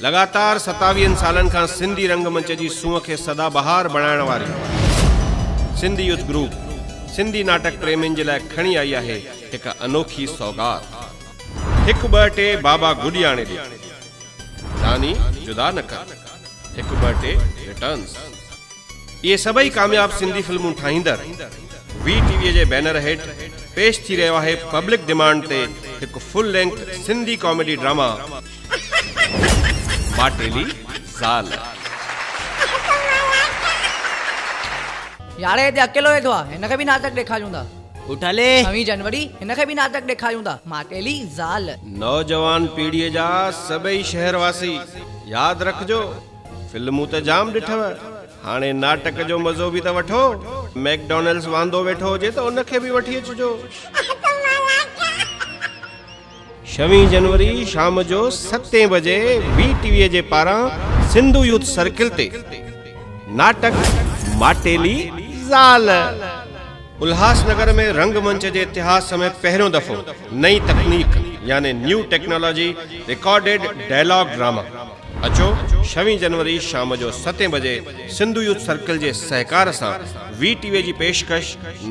लगातार 27 सालनि खां सिंधी रंगमंच जी सूंह खे सदाबहार बणाइण वारी सिंधी यूथ ग्रुप सिंधी नाटक प्रेमियुनि जे लाइ खणी आई आहे हिकु अनोखी सौगात। 1-2 बाबा गुडियाणे ॾे दानी जुदा न कर, 1-2 रिटर्न्स। ये सभई कामयाब सिंधी फिल्मूं ठाहींदड़ VTV जे बैनर हेठ पेश थी रहियो आहे पब्लिक डिमांड ते हिकु full length Sindhi comedy drama Mateli ज़ाल। यार हिते अकेलो वेठो आहे, हिनखे बि नाटक ॾेखारियूं था। उठले 9 जनवरी हिनखे बि नाटक ॾेखारियूं था, माटेली ज़ाल। नौजवान पीढ़ीअ जा सभई शहरवासी यादि रखजो, फिल्मूं त जाम ॾिठव, हाणे नाटक जो मज़ो बि त वठो। मैकडॉनल्ड्स वांदो वेठो हुजे त उनखे बि वठी अचिजो। 6 जनवरी शाम जो 7 बजे VTV जे पारां सिंधु यूथ सर्किल ते नाटक माटेली ज़ाल। उल्हासनगर में रंगमंच जे इतिहास में पहिरियों दफ़ो नई तकनीक यानी new technology recorded dialogue drama. अचो 6 जनवरी शाम जो 7 बजे सिंधु यूथ सर्किल जे सहकार सां VTV जी पेशकश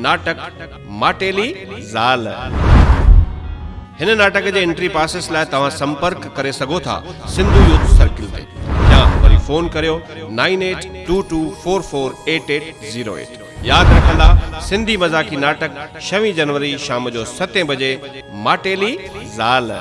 नाटक माटेली ज़ाल। हिन नाटक जे एंट्री पासिस लाइ तव्हां संपर्क करे सघो था सिंधु यूथ सर्किल ते, या वरी फोन करियो 9822448808। यादि रखंदा, सिंधी मज़ाकी नाटक 6 जनवरी शाम जो 7 बजे माटेली ज़ाल।